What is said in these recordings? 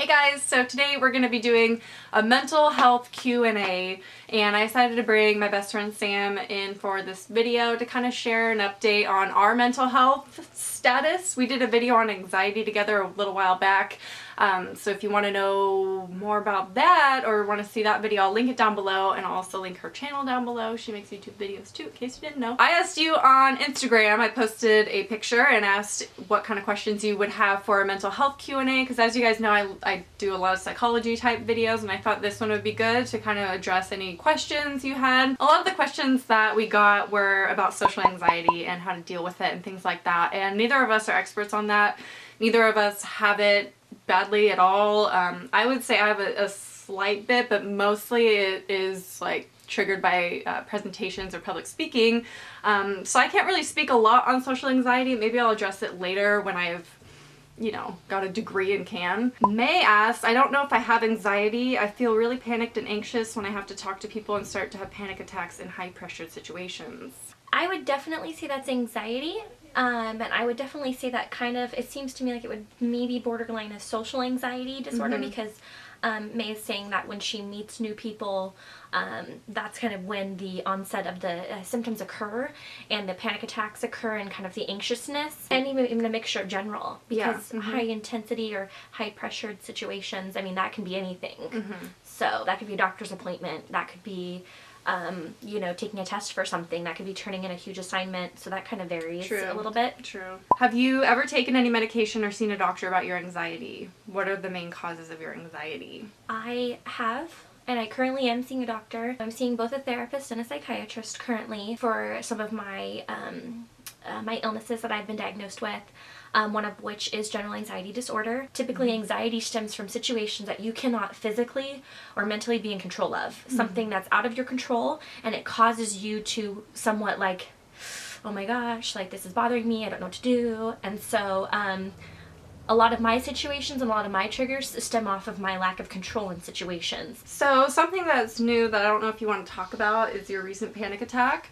guys, so today we're going to be doing a mental health Q&A, and I decided to bring my best friend Sam in for this video to kind of share an update on our mental health status. We did a video on anxiety together a little while back, so if you want to know more about that or want to see that video, I'll link it down below, and I'll also link her channel down below. She makes YouTube videos too, in case you didn't know. I asked you on Instagram, I posted a picture and asked what kind of questions you would have for a mental health Q&A, because as you guys know, I do a lot of psychology type videos, and I thought this one would be good to kind of address any questions you had. A lot of the questions that we got were about social anxiety and how to deal with it and things like that, and neither of us are experts on that. Neither of us have it badly at all. I would say I have a slight bit, but mostly it is like triggered by presentations or public speaking. So I can't really speak a lot on social anxiety. Maybe I'll address it later when I've, you know, got a degree in can. May asked, I don't know if I have anxiety. I feel really panicked and anxious when I have to talk to people and start to have panic attacks in high pressured situations. I would definitely say that's anxiety. And I would definitely say that kind of, it seems to me like it would maybe borderline a social anxiety disorder, because May is saying that when she meets new people, that's kind of when the onset of the symptoms occur, and the panic attacks occur, and kind of the anxiousness, and even a mixture of general, because high intensity or high pressured situations, I mean, that can be anything. So that could be a doctor's appointment, that could be you know, taking a test for something, that could be turning in a huge assignment, so that kind of varies a little bit. True. Have you ever taken any medication or seen a doctor about your anxiety? What are the main causes of your anxiety? I have, and I currently am seeing a doctor. I'm seeing both a therapist and a psychiatrist currently for some of my my illnesses that I've been diagnosed with. One of which is general anxiety disorder. Typically, anxiety stems from situations that you cannot physically or mentally be in control of. Something that's out of your control, and it causes you to somewhat like, oh my gosh, like this is bothering me, I don't know what to do. And so a lot of my situations and a lot of my triggers stem off of my lack of control in situations. So something that's new that I don't know if you want to talk about is your recent panic attack.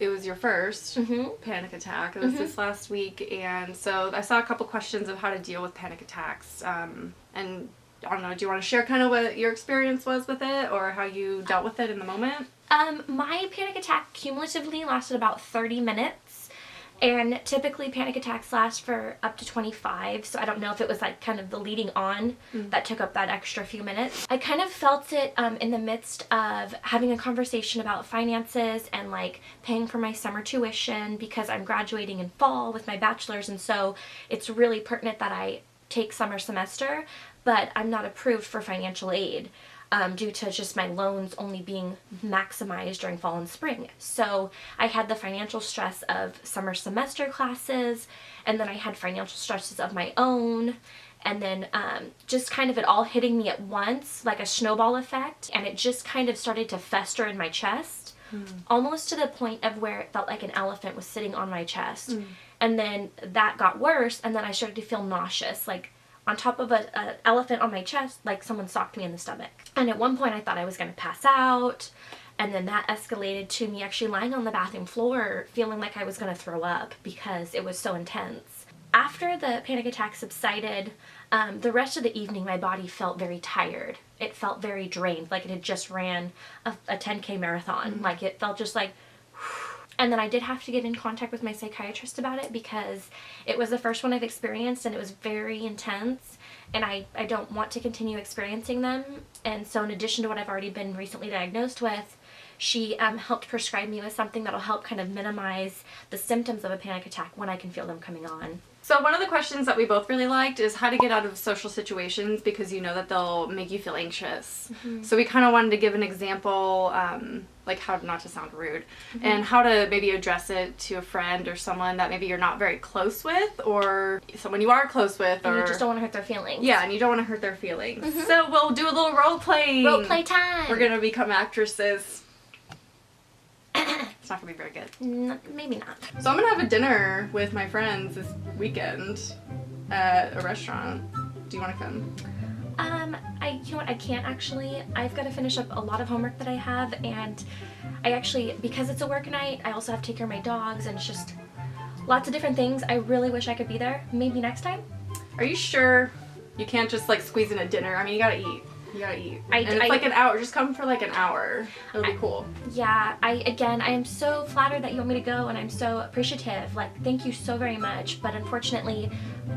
It was your first panic attack. It was this last week, and so I saw a couple questions of how to deal with panic attacks. And I don't know, do you want to share kind of what your experience was with it, or how you dealt with it in the moment? My panic attack cumulatively lasted about 30 minutes. And typically panic attacks last for up to 25, so I don't know if it was like kind of the leading on that took up that extra few minutes. I kind of felt it in the midst of having a conversation about finances and like paying for my summer tuition, because I'm graduating in fall with my bachelor's, and so it's really pertinent that I take summer semester, but I'm not approved for financial aid. Due to just my loans only being maximized during fall and spring. So I had the financial stress of summer semester classes, and then I had financial stresses of my own, and then just kind of it all hitting me at once, like a snowball effect, and it just kind of started to fester in my chest, almost to the point of where it felt like an elephant was sitting on my chest. And then that got worse, and then I started to feel nauseous, like on top of an elephant on my chest, like someone socked me in the stomach. And at one point I thought I was going to pass out, and then that escalated to me actually lying on the bathroom floor feeling like I was going to throw up because it was so intense. After the panic attack subsided, the rest of the evening my body felt very tired. It felt very drained, like it had just ran a 10K marathon. Like it felt just like, and then I did have to get in contact with my psychiatrist about it, because it was the first one I've experienced, and it was very intense, and I don't want to continue experiencing them. And so in addition to what I've already been recently diagnosed with, she helped prescribe me with something that'll help kind of minimize the symptoms of a panic attack when I can feel them coming on. So one of the questions that we both really liked is how to get out of social situations, because you know that they'll make you feel anxious. So we kind of wanted to give an example, like how not to sound rude, and how to maybe address it to a friend or someone that maybe you're not very close with, or someone you are close with, or you just don't want to hurt their feelings. Yeah, and you don't want to hurt their feelings. So we'll do a little role playing. Role play time! We're gonna become actresses. It's not gonna be very good. Maybe not. So I'm gonna have a dinner with my friends this weekend at a restaurant. Do you want to come? You know what, I can't actually. I've got to finish up a lot of homework that I have, and I actually, because it's a work night, I also have to take care of my dogs, and it's just lots of different things. I really wish I could be there. Maybe next time? Are you sure? You can't just like squeeze in a dinner. I mean, you gotta eat. You gotta eat. And it's I- like an hour. Just come for like an hour. It'll be cool. Yeah, I am so flattered that you want me to go, and I'm so appreciative. Like, thank you so very much. But unfortunately,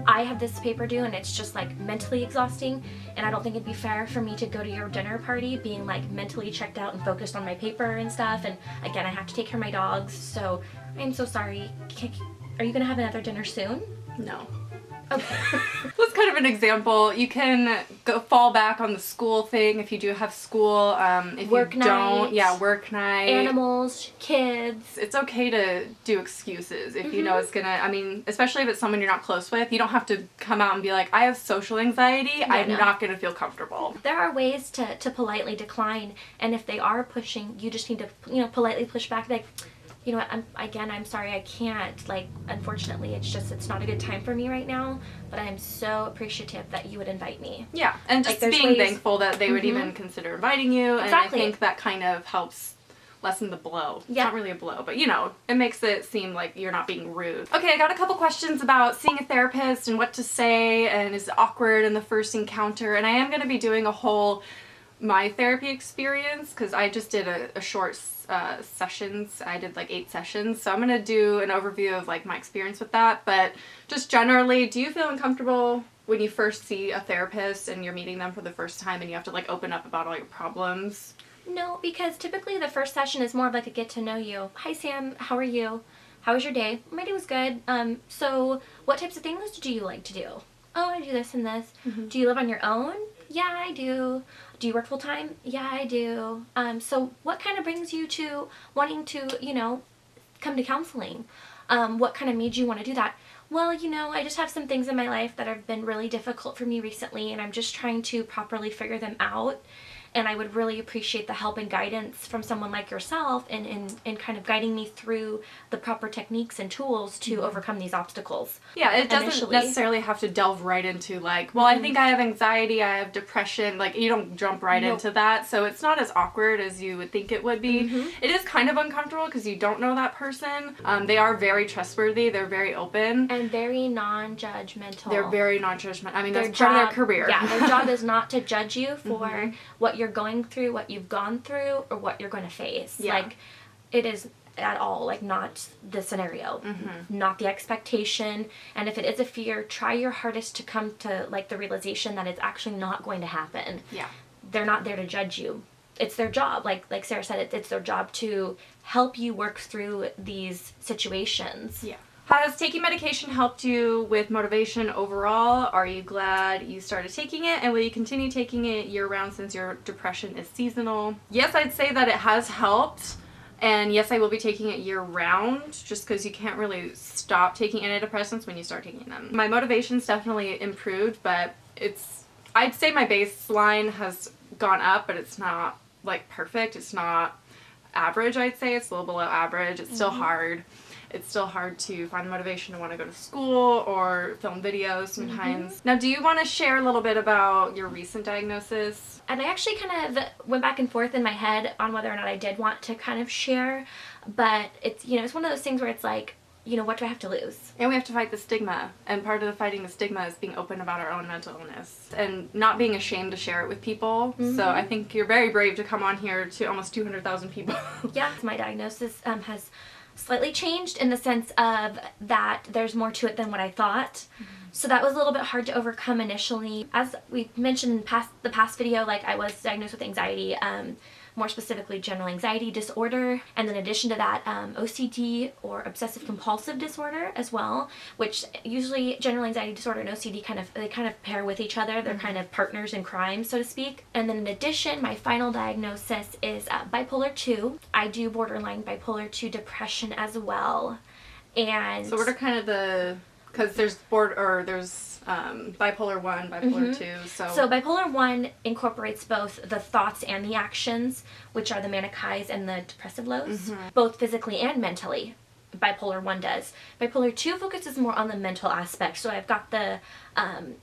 I have this paper due, and it's just like mentally exhausting. And I don't think it'd be fair for me to go to your dinner party being like mentally checked out and focused on my paper and stuff. And again, I have to take care of my dogs, so I'm so sorry. Are you gonna have another dinner soon? No. Okay. That's kind of an example. You can go fall back on the school thing if you do have school. If Work you don't, night. work night. Animals, kids. It's okay to do excuses if you know it's gonna, I mean, especially if it's someone you're not close with. You don't have to come out and be like, I have social anxiety. I'm not gonna feel comfortable. There are ways to politely decline, and if they are pushing, you just need to, you know, politely push back, like, you know what, I'm sorry, I can't, like, unfortunately, it's not a good time for me right now, but I am so appreciative that you would invite me. Yeah, and just Like, being thankful that they would even consider inviting you, Exactly. and I think that kind of helps lessen the blow. It's not really a blow, but you know, it makes it seem like you're not being rude. Okay, I got a couple questions about seeing a therapist and what to say, and is it awkward in the first encounter, and I am going to be doing a whole my therapy experience, because I just did a short sessions. I did like 8 sessions, so I'm gonna do an overview of like my experience with that. But just generally, do you feel uncomfortable when you first see a therapist and you're meeting them for the first time and you have to like open up about all your problems? No, because typically the first session is more of like a get to know you. Hi Sam, how are you? How was your day? My day was good. So what types of things do you like to do? Oh, I do this and this. Do you live on your own? Yeah, I do. Do you work full time? Yeah, I do. So what kind of brings you to wanting to, you know, come to counseling? What kind of made you want to do that? Well, you know, I just have some things in my life that have been really difficult for me recently, and I'm just trying to properly figure them out. And I would really appreciate the help and guidance from someone like yourself in kind of guiding me through the proper techniques and tools to overcome these obstacles. Yeah, it doesn't initially. necessarily have to delve right into like, well, I think I have anxiety, I have depression. Like, you don't jump right into that, so it's not as awkward as you would think it would be. It is kind of uncomfortable because you don't know that person. They are very trustworthy, they're very open. And very non-judgmental. They're very non-judgmental. I mean, that's part of their career. Yeah, their job is not to judge you for what you're going through, what you've gone through, or what you're going to face. Yeah. Like, it is at all, like, not the scenario, not the expectation. And if it is a fear, try your hardest to come to, like, the realization that it's actually not going to happen. Yeah. They're not there to judge you. It's their job. Like Sarah said, it's their job to help you work through these situations. Yeah. Has taking medication helped you with motivation overall? Are you glad you started taking it, and will you continue taking it year-round since your depression is seasonal? Yes, I'd say that it has helped, and yes, I will be taking it year-round just because you can't really stop taking antidepressants when you start taking them. My motivation's definitely improved, but I'd say my baseline has gone up, but it's not like perfect. It's not average, I'd say. It's a little below average. It's still hard. It's still hard to find the motivation to want to go to school or film videos sometimes. Now, do you want to share a little bit about your recent diagnosis? And I actually kind of went back and forth in my head on whether or not I did want to kind of share, but it's, you know, it's one of those things where it's like, you know, what do I have to lose? And we have to fight the stigma, and part of the fighting the stigma is being open about our own mental illness and not being ashamed to share it with people. So I think you're very brave to come on here to almost 200,000 people. Yeah, my diagnosis has slightly changed in the sense of that there's more to it than what I thought. So that was a little bit hard to overcome initially. As we mentioned in the past video, like, I was diagnosed with anxiety, more specifically general anxiety disorder, and in addition to that, OCD or obsessive compulsive disorder as well, which usually general anxiety disorder and OCD kind of pair with each other. They're kind of partners in crime, so to speak. And then in addition, my final diagnosis is bipolar 2. I do borderline bipolar 2 depression as well. And So what are kind of the, because there's bipolar 1, bipolar 2, So bipolar 1 incorporates both the thoughts and the actions, which are the manic highs and the depressive lows, both physically and mentally. Bipolar 1 does. Bipolar 2 focuses more on the mental aspect. So I've got the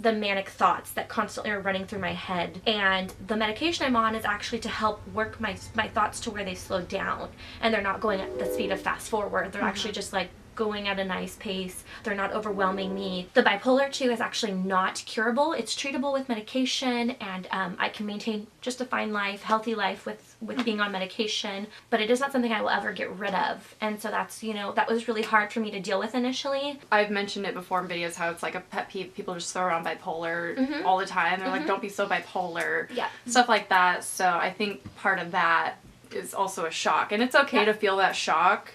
manic thoughts that constantly are running through my head, and the medication I'm on is actually to help work my thoughts to where they slow down, and they're not going at the speed of fast forward. They're actually just like going at a nice pace. They're not overwhelming me. The bipolar 2 is actually not curable. It's treatable with medication, and I can maintain just a fine life, healthy life with being on medication, but it is not something I will ever get rid of. And so that's, you know, that was really hard for me to deal with initially. I've mentioned it before in videos how it's like a pet peeve. People just throw around bipolar all the time. They're like, don't be so bipolar. Yeah. Stuff like that. So I think part of that is also a shock. And it's okay to feel that shock,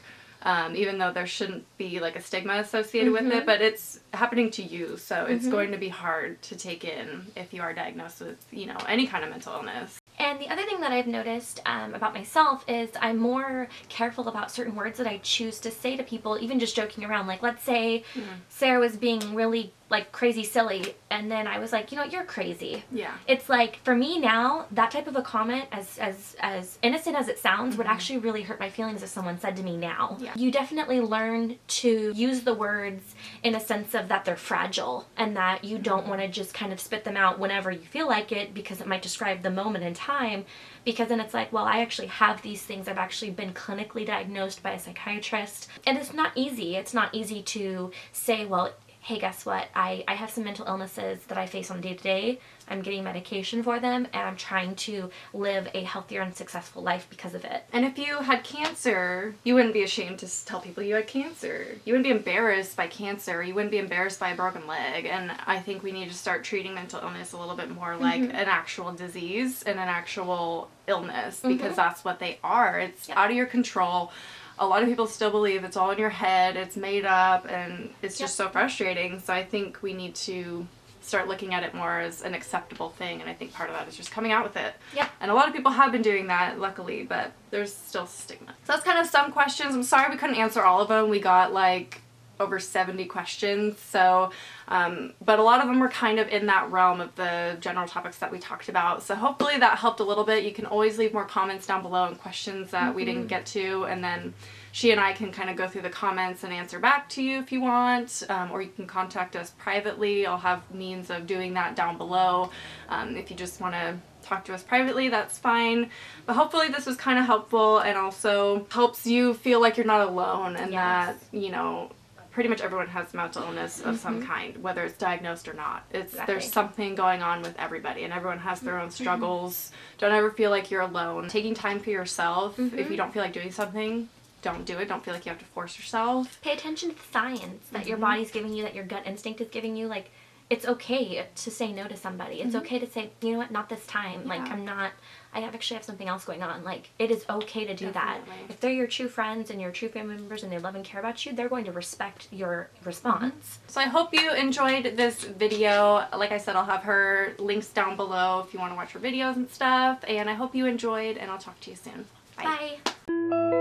even though there shouldn't be like a stigma associated with it, but it's happening to you. So it's going to be hard to take in if you are diagnosed with, you know, any kind of mental illness. And the other thing that I've noticed about myself is I'm more careful about certain words that I choose to say to people, even just joking around. Like, let's say Sarah was being really like crazy silly, and then I was like, you know, you're crazy. Yeah. It's like, for me now, that type of a comment, as innocent as it sounds, would actually really hurt my feelings if someone said to me now. Yeah. You definitely learn to use the words in a sense of that they're fragile, and that you don't want to just kind of spit them out whenever you feel like it, because it might describe the moment in time. Because then it's like, well, I actually have these things. I've actually been clinically diagnosed by a psychiatrist. And it's not easy. It's not easy to say, well, hey, guess what? I have some mental illnesses that I face on a day-to-day. I'm getting medication for them, and I'm trying to live a healthier and successful life because of it. And if you had cancer, you wouldn't be ashamed to tell people you had cancer. You wouldn't be embarrassed by cancer. You wouldn't be embarrassed by a broken leg. And I think we need to start treating mental illness a little bit more like an actual disease and an actual illness, because that's what they are. It's out of your control. A lot of people still believe it's all in your head, it's made up, and it's just so frustrating. So I think we need to start looking at it more as an acceptable thing, and I think part of that is just coming out with it. Yep. And a lot of people have been doing that, luckily, but there's still stigma. So that's kind of some questions. I'm sorry we couldn't answer all of them. We got like over 70 questions, so but a lot of them were kind of in that realm of the general topics that we talked about. So hopefully that helped a little bit. You can always leave more comments down below and questions that we didn't get to, and then she and I can kind of go through the comments and answer back to you if you want, or you can contact us privately. I'll have means of doing that down below. If you just want to talk to us privately, that's fine. But hopefully this was kind of helpful, and also helps you feel like you're not alone, and that, you know, pretty much everyone has mental illness of some kind, whether it's diagnosed or not. There's something going on with everybody, and everyone has their own struggles. Don't ever feel like you're alone. Taking time for yourself, if you don't feel like doing something, don't do it. Don't feel like you have to force yourself. Pay attention to the signs that your body's giving you, that your gut instinct is giving you. Like, it's okay to say no to somebody. It's okay to say, you know what, not this time. Like, I actually have something else going on. Like, it is okay to do that. If they're your true friends and your true family members and they love and care about you, they're going to respect your response. So I hope you enjoyed this video. Like I said, I'll have her links down below if you want to watch her videos and stuff. And I hope you enjoyed, and I'll talk to you soon. Bye. Bye.